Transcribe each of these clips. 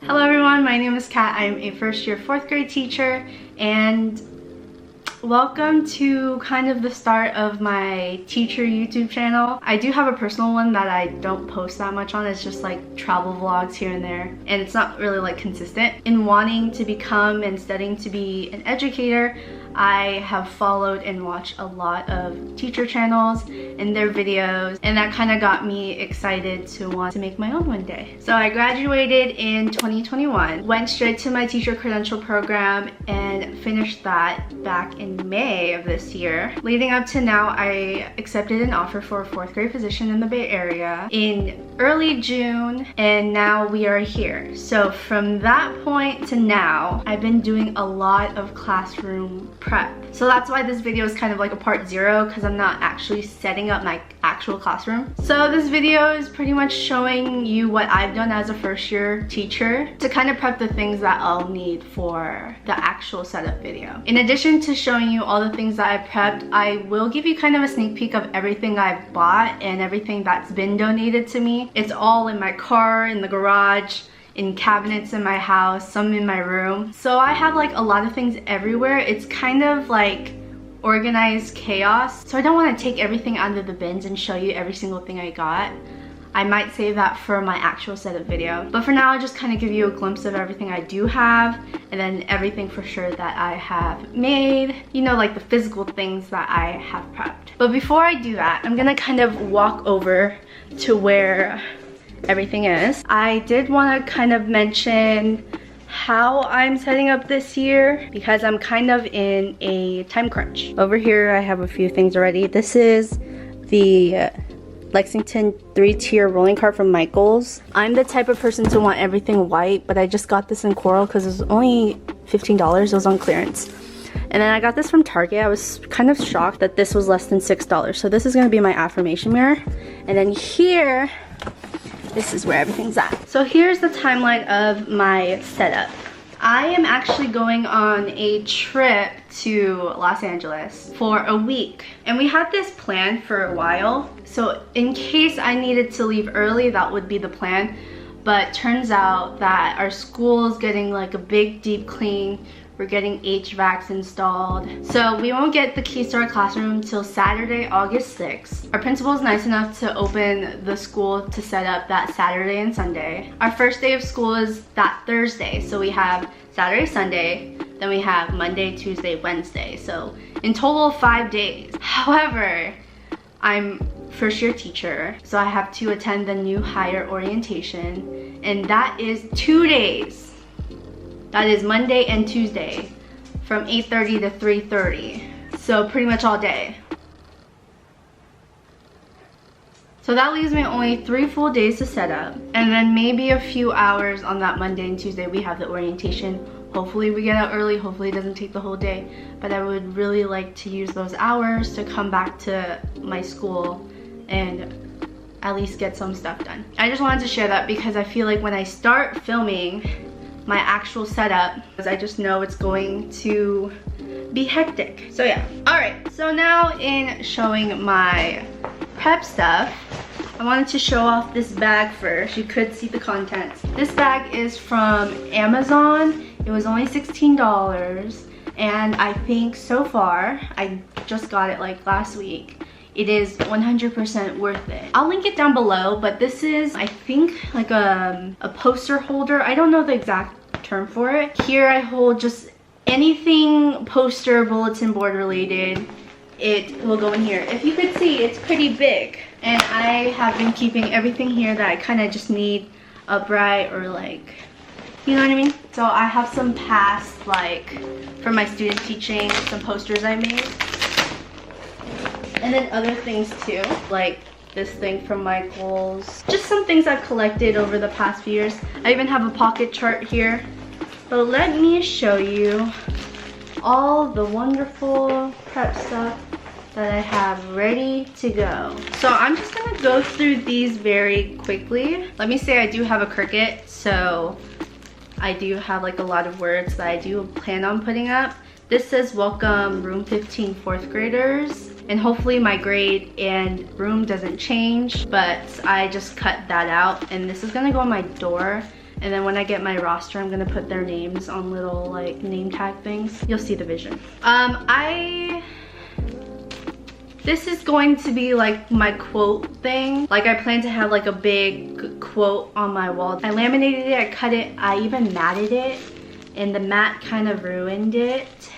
Hello everyone, my name is Kat. I'm a first year 4th grade teacher and welcome to kind of the start of my teacher YouTube channel. I do have a personal one that I don't post that much on. It's just like travel vlogs here and there, and it's not really like consistent. In wanting to become and studying to be an educator, I have followed and watched a lot of teacher channels and their videos, and that kind of got me excited to want to make my own one day. So I graduated in 2021, went straight to my teacher credential program and finished that back in May of this year. Leading up to now, I accepted an offer for a 4th grade position in the Bay Area in early June, and now we are here. So from that point to now, I've been doing a lot of classroom prep. So that's why this video is kind of like a part 0, because I'm not actually setting up my actual classroom. So this video is pretty much showing you what I've done as a first year teacher to kind of prep the things that I'll need for the actual setup video. In addition to showing you all the things that I prepped, I will give you kind of a sneak peek of everything I've bought and everything that's been donated to me. It's all in my car, in the garage, in cabinets in my house, some in my room. So I have like a lot of things everywhere. It's kind of like organized chaos. So I don't want to take everything out of the bins and show you every single thing I got. I might save that for my actual setup video. But for now, I'll just kind of give you a glimpse of everything I do have, and then everything for sure that I have made, you know, like the physical things that I have prepped. But before I do that, I'm gonna kind of walk over to where everything is. I did want to kind of mention how I'm setting up this year, because I'm kind of in a time crunch. Over here I have a few things already. This is the Lexington 3-tier rolling cart from Michaels. I'm the type of person to want everything white, but I just got this in coral because it was only $15. It was on clearance. And then I got this from Target. I was kind of shocked that this was less than $6. So this is going to be my affirmation mirror. And then here, this is where everything's at. So here's the timeline of my setup. I am actually going on a trip to Los Angeles for a week. And we had this plan for a while. So in case I needed to leave early, that would be the plan. But turns out that our school is getting like a big deep clean. We're getting HVACs installed. So we won't get the keys to our classroom till Saturday, August 6th. Our principal is nice enough to open the school to set up that Saturday and Sunday. Our first day of school is that Thursday. So we have Saturday, Sunday, then we have Monday, Tuesday, Wednesday. So in total 5 days. However, I'm first year teacher, so I have to attend the new hire orientation, and that is 2 days. That is Monday and Tuesday from 8:30 to 3:30. So pretty much all day. So that leaves me only 3 full days to set up. And then maybe a few hours on that Monday and Tuesday we have the orientation. Hopefully we get out early, hopefully it doesn't take the whole day. But I would really like to use those hours to come back to my school and at least get some stuff done. I just wanted to share that because I feel like when I start filming my actual setup, because I just know it's going to be hectic. So yeah. Alright, so now in showing my prep stuff, I wanted to show off this bag first. You could see the contents. This bag is from Amazon. It was only $16, and I think so far, I just got it like last week, it is 100% worth it. I'll link it down below, but this is, I think, like a poster holder. I don't know the exact term for it. Here I hold just anything poster, bulletin board related. It will go in here. If you could see, it's pretty big. And I have been keeping everything here that I kind of just need upright, or like, you know what I mean? So I have some past, like, from my student teaching, some posters I made. And then other things too, like this thing from Michaels. Just some things I've collected over the past few years. I even have a pocket chart here. But let me show you all the wonderful prep stuff that I have ready to go. So I'm just gonna go through these very quickly. Let me say I do have a Cricut, so I do have like a lot of words that I do plan on putting up. This says welcome room 15 4th graders. And hopefully my grade and room doesn't change, but I just cut that out. And this is gonna go on my door. And then when I get my roster, I'm gonna put their names on little like name tag things. You'll see the vision. This is going to be like my quote thing. Like I plan to have like a big quote on my wall. I laminated it, I cut it, I even matted it, and the matte kind of ruined it.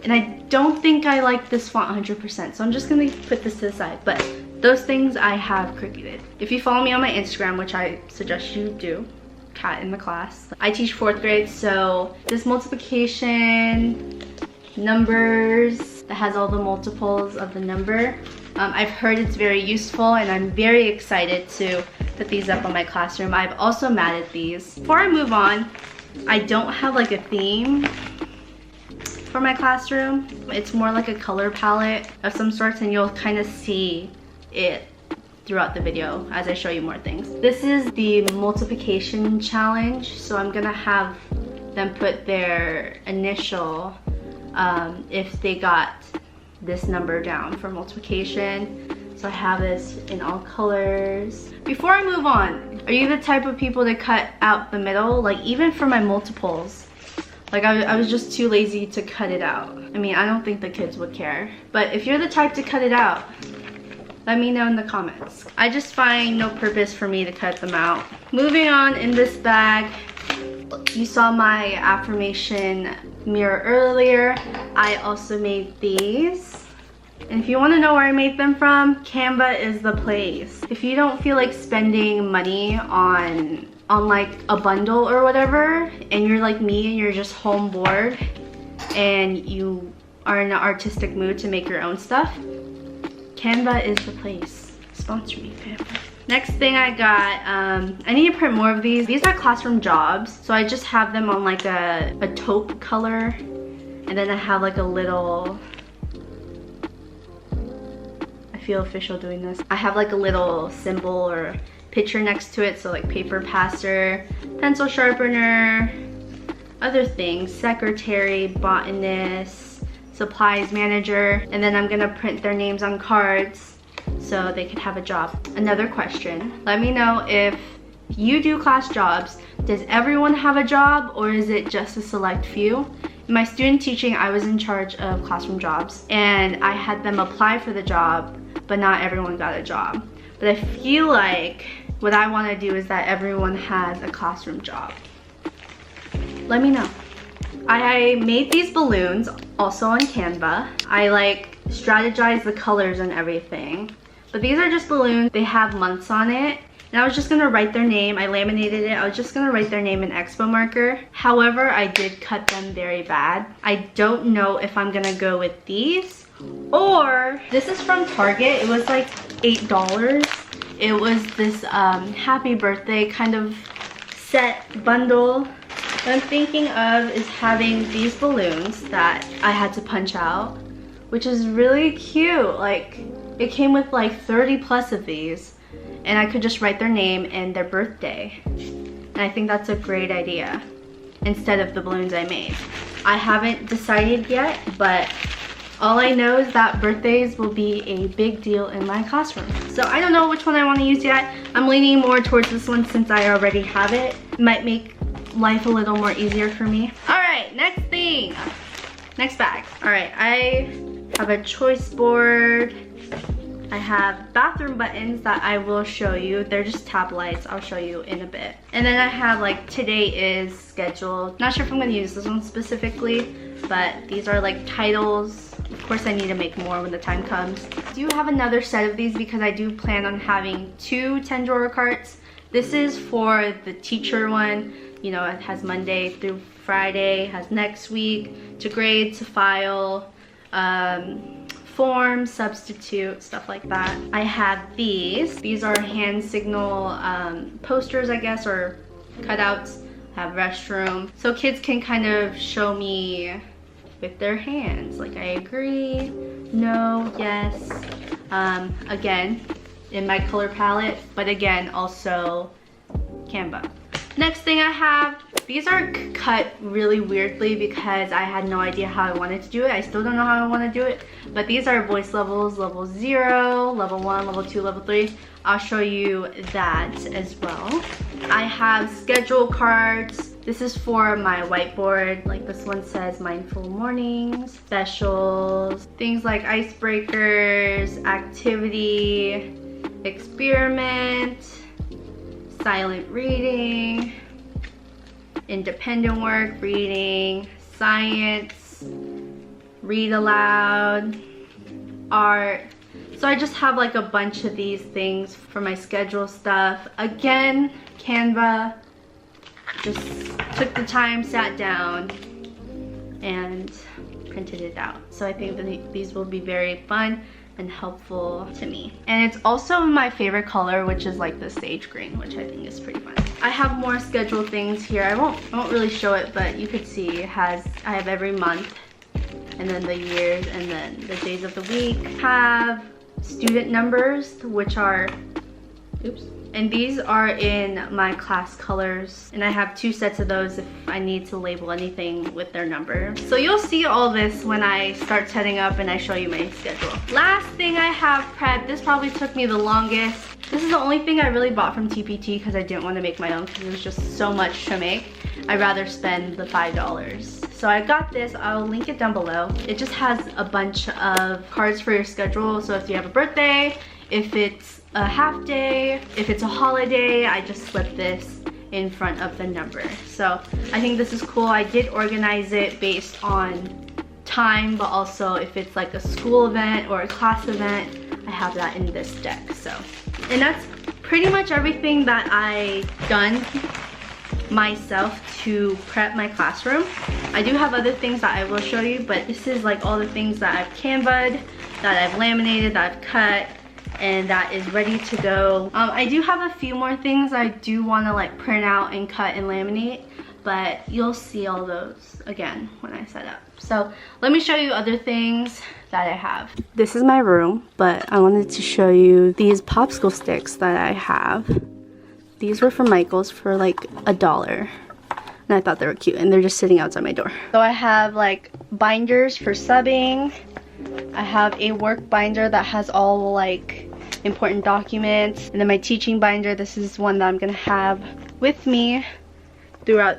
And I don't think I like this font 100%, so I'm just gonna put this to the side. But those things I have Cricutted. If you follow me on my Instagram, which I suggest you do, Cat in the Class. I teach 4th grade, so this multiplication, numbers, that has all the multiples of the number. I've heard it's very useful, and I'm very excited to put these up on my classroom. I've also matted these. Before I move on, I don't have like a theme for my classroom. It's more like a color palette of some sorts, and you'll kind of see it throughout the video as I show you more things. This is the multiplication challenge, so I'm gonna have them put their initial if they got this number down for multiplication. So I have this in all colors. Before I move on, are you the type of people to cut out the middle? Like even for my multiples, like I was just too lazy to cut it out. I mean, I don't think the kids would care, but if you're the type to cut it out, let me know in the comments. I just find no purpose for me to cut them out. Moving on, in this bag, you saw my affirmation mirror earlier. I also made these. And if you want to know where I made them from, Canva is the place. If you don't feel like spending money on like a bundle or whatever, and you're like me and you're just home bored and you are in an artistic mood to make your own stuff, Canva is the place. Sponsor me, Canva. Next thing I got, I need to print more of these. These are classroom jobs, so I just have them on like a taupe color, and then I have like a little, I feel official doing this. I have like a little symbol or picture next to it, so like paper passer, pencil sharpener, other things, secretary, botanist, supplies manager, and then I'm gonna print their names on cards so they could have a job. Another question, let me know if you do class jobs, does everyone have a job or is it just a select few? In my student teaching, I was in charge of classroom jobs and I had them apply for the job, but not everyone got a job. But I feel like what I want to do is that everyone has a classroom job. Let me know. I made these balloons also on Canva. I like strategized the colors and everything. But these are just balloons. They have months on it. And I was just gonna write their name. I laminated it. I was just gonna write their name in Expo marker. However, I did cut them very bad. I don't know if I'm gonna go with these or this is from Target. It was like $8. It was this happy birthday kind of set bundle. What I'm thinking of is having these balloons that I had to punch out, which is really cute. Like it came with like 30 plus of these, and I could just write their name and their birthday. And I think that's a great idea instead of the balloons I made. I haven't decided yet, but all I know is that birthdays will be a big deal in my classroom. So I don't know which one I want to use yet. I'm leaning more towards this one since I already have it. Might make life a little more easier for me. All right, next thing. Next bag. All right, I have a choice board. I have bathroom buttons that I will show you. They're just tab lights. I'll show you in a bit. And then I have like today is scheduled. Not sure if I'm gonna use this one specifically, but these are like titles. Of course I need to make more when the time comes. I do have another set of these because I do plan on having 2 10 drawer carts. This is for the teacher one. You know, it has Monday through Friday, has next week, to grade, to file, form, substitute, stuff like that. I have these. These are hand signal posters, I guess, or cutouts. I have restroom. So kids can kind of show me with their hands. Like I agree, no, yes. Again, in my color palette, but again, also Canva. Next thing I have, these are cut really weirdly because I had no idea how I wanted to do it. I still don't know how I want to do it, but these are voice levels, level 0, level 1, level 2, level 3. I'll show you that as well. I have schedule cards. This is for my whiteboard. Like this one says mindful mornings, specials, things like icebreakers, activity, experiment, silent reading, independent work, reading, science, read aloud, art. So I just have like a bunch of these things for my schedule stuff. Again, Canva, just took the time, sat down, and printed it out. So I think that these will be very fun and helpful to me. And it's also my favorite color, which is like the sage green, which I think is pretty fun. I have more schedule things here. I won't really show it, but you could see I have every month, and then the years, and then the days of the week. Have student numbers, which are, oops, and these are in my class colors, and I have 2 sets of those if I need to label anything with their number. So you'll see all this when I start setting up and I show you my schedule. Last thing I have prepped, this probably took me the longest. This is the only thing I really bought from TPT because I didn't want to make my own because it was just so much to make. I'd rather spend the $5. So I got this, I'll link it down below. It just has a bunch of cards for your schedule. So if you have a birthday, if it's a half day, if it's a holiday, I just slip this in front of the number. So I think this is cool. I did organize it based on time, but also if it's like a school event or a class event, I have that in this deck. So, and that's pretty much everything that I done myself to prep my classroom. I do have other things that I will show you, but this is like all the things that I've Canva'd, that I've laminated, that I've cut, and that is ready to go. I do have a few more things I do want to like print out and cut and laminate, but you'll see all those again when I set up. So let me show you other things that I have. This is my room, but I wanted to show you these popsicle sticks that I have. These were from Michael's for like $1, and I thought they were cute, and they're just sitting outside my door. So I have like binders for subbing. I have a work binder that has all like important documents, and then my teaching binder. This is one that I'm gonna have with me throughout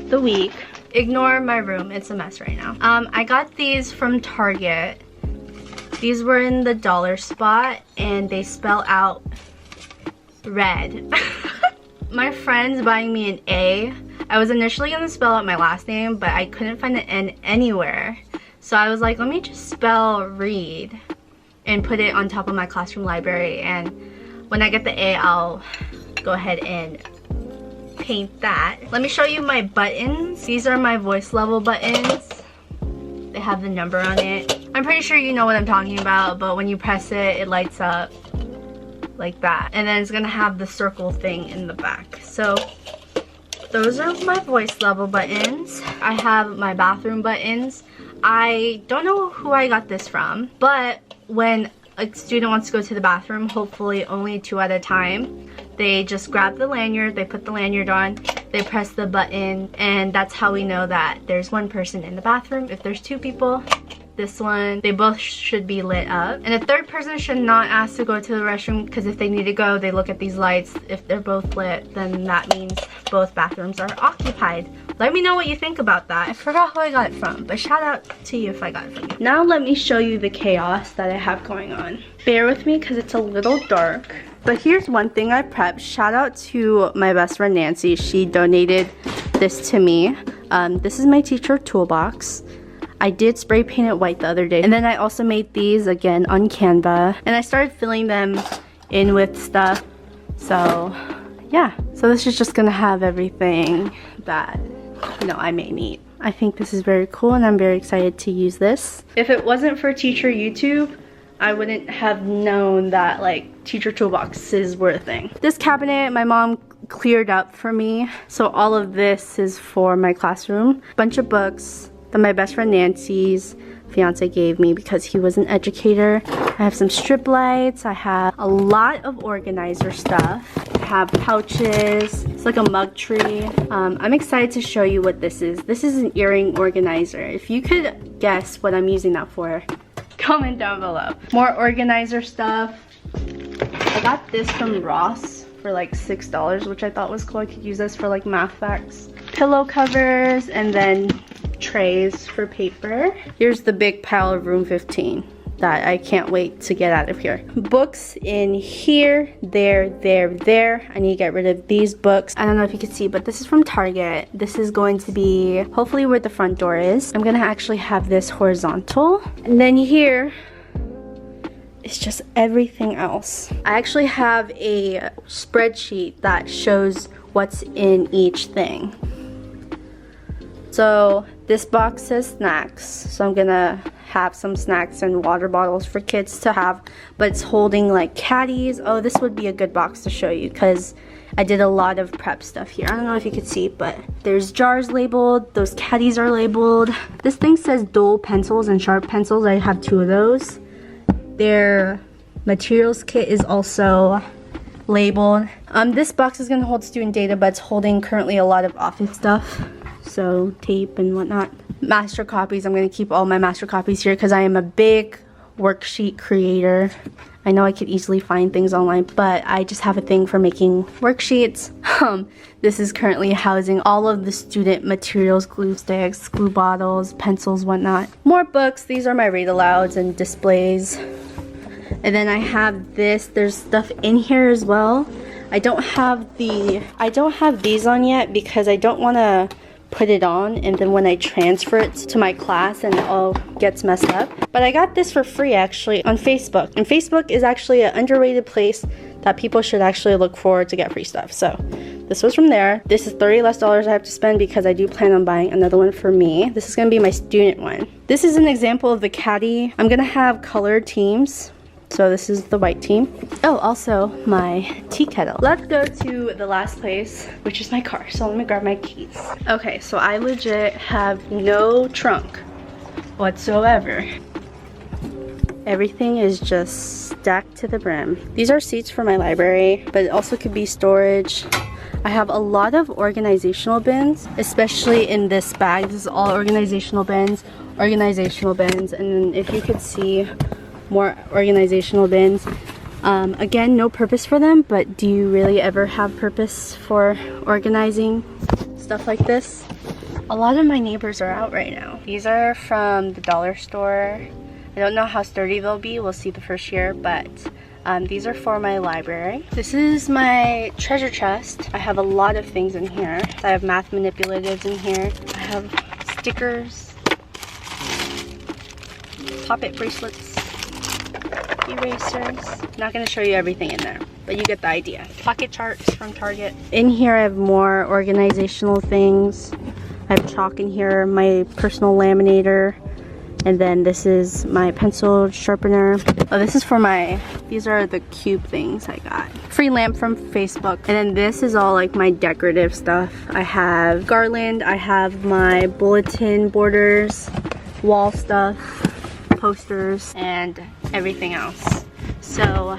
the week. Ignore my room, it's a mess right now. I got these from Target. These were in the dollar spot, and they spell out red. My friend's buying me an A. I was initially gonna spell out my last name, but I couldn't find an N anywhere. So I was like, let me just spell read and put it on top of my classroom library, and when I get the A, I'll go ahead and paint that. Let me show you my buttons. These are my voice level buttons. They have the number on it. I'm pretty sure you know what I'm talking about, but when you press it, it lights up like that. And then it's gonna have the circle thing in the back. So those are my voice level buttons. I have my bathroom buttons. I don't know who I got this from, but when a student wants to go to the bathroom, hopefully only 2 at a time, they just grab the lanyard, they put the lanyard on, they press the button, and that's how we know that there's 1 person in the bathroom. If there's 2 people, this one, they both should be lit up. And the 3rd person should not ask to go to the restroom, because if they need to go, they look at these lights. If they're both lit, then that means both bathrooms are occupied. Let me know what you think about that. I forgot who I got it from, but shout out to you if I got it from you. Now let me show you the chaos that I have going on. Bear with me because it's a little dark. But here's one thing I prepped. Shout out to my best friend Nancy. She donated this to me. This is my teacher toolbox. I did spray paint it white the other day. And then I also made these again on Canva. And I started filling them in with stuff. So yeah. So this is just gonna have everything that, you know, I may need. I think this is very cool, and I'm very excited to use this. If it wasn't for Teacher YouTube, I wouldn't have known that like teacher toolboxes were a thing. This cabinet my mom cleared up for me. So all of this is for my classroom. Bunch of books that my best friend Nancy's fiance gave me because he was an educator. I have some strip lights. I have a lot of organizer stuff. have pouches. It's like a mug tree. I'm excited to show you what this is. This is an earring organizer. If you could guess what I'm using that for, comment down below. More organizer stuff. I got this from Ross for like $6, which I thought was cool. I could use this for like math facts. Pillow covers, and then trays for paper. Here's the big pile of room 15 that I can't wait to get out of here. Books in here, there. I need to get rid of these books. I don't know if you can see, but this is from Target. This is going to be hopefully where the front door is. I'm gonna actually have this horizontal. And then here, it's just everything else. I actually have a spreadsheet that shows what's in each thing. So this box says snacks, so I'm gonna have some snacks and water bottles for kids to have, but it's holding like caddies. Oh, this would be a good box to show you because I did a lot of prep stuff here. I don't know if you could see, but there's jars labeled, those caddies are labeled. This thing says dull pencils and sharp pencils. I have 2 of those. Their materials kit is also labeled. This box is gonna hold student data, but it's holding currently a lot of office stuff. So tape and whatnot. Master copies, I'm gonna keep all my master copies here because I am a big worksheet creator. I know I could easily find things online, but I just have a thing for making worksheets. This is currently housing all of the student materials, glue sticks, glue bottles, pencils, whatnot. More books, these are my read alouds and displays. And then I have this, there's stuff in here as well. I don't have these on yet because I don't wanna put it on and then when I transfer it to my class and it all gets messed up. But I got this for free actually on Facebook. And Facebook is actually an underrated place that people should actually look for to get free stuff. So this was from there. This is $30 less I have to spend because I do plan on buying another one for me. This is gonna be my student one. This is an example of the caddy. I'm gonna have colored teams. So this is the white team. Oh, also my tea kettle. Let's go to the last place, which is my car. So let me grab my keys. Okay, so I legit have no trunk whatsoever. Everything is just stacked to the brim. These are seats for my library, but it also could be storage. I have a lot of organizational bins, especially in this bag. This is all organizational bins, and then if you could see, more organizational bins. Again, no purpose for them, but do you really ever have purpose for organizing stuff like this? A lot of my neighbors are out right now. These are from the dollar store. I don't know how sturdy they'll be. We'll see the first year, but these are for my library. This is my treasure chest. I have a lot of things in here. I have math manipulatives in here. I have stickers, pop-it bracelets, erasers. Not going to show you everything in there, but you get the idea. Pocket charts from Target. In here I have more organizational things. I have chalk in here, my personal laminator, and then this is my pencil sharpener. Oh, this is for these are the cube things I got. Free lamp from Facebook. And then this is all like my decorative stuff. I have garland, I have my bulletin borders, wall stuff, posters, and everything else. So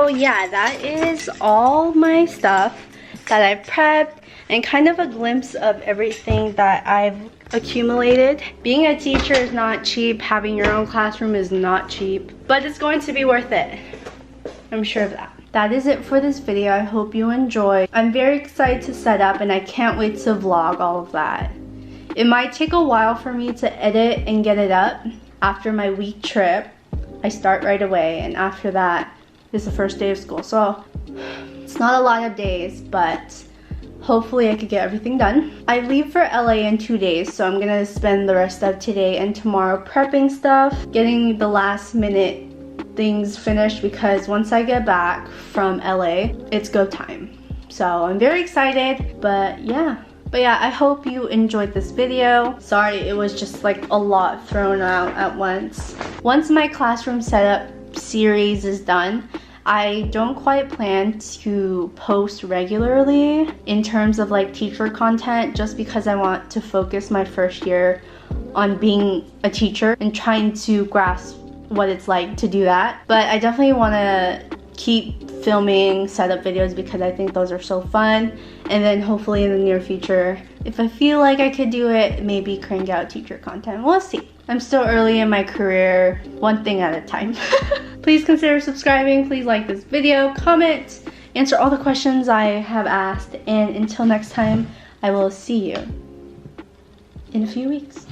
yeah, that is all my stuff that I've prepped and kind of a glimpse of everything that I've accumulated. Being a teacher is not cheap. Having your own classroom is not cheap, but it's going to be worth it. I'm sure of that. That is it for this video. I hope you enjoy. I'm very excited to set up and I can't wait to vlog all of that. It might take a while for me to edit and get it up. After my week trip, I start right away, and after that is the first day of school. So it's not a lot of days, but hopefully I could get everything done. I leave for LA in 2 days, so I'm gonna spend the rest of today and tomorrow prepping stuff, getting the last minute things finished, because once I get back from LA, it's go time. So I'm very excited, but yeah, I hope you enjoyed this video. Sorry, it was just like a lot thrown out at once. Once my classroom setup series is done, I don't quite plan to post regularly in terms of like teacher content, just because I want to focus my first year on being a teacher and trying to grasp what it's like to do that. But I definitely want to keep filming setup videos because I think those are so fun. And then hopefully in the near future, if I feel like I could do it, maybe crank out teacher content. We'll see. I'm still early in my career, one thing at a time. Please consider subscribing. Please like this video, comment, answer all the questions I have asked. And until next time, I will see you in a few weeks.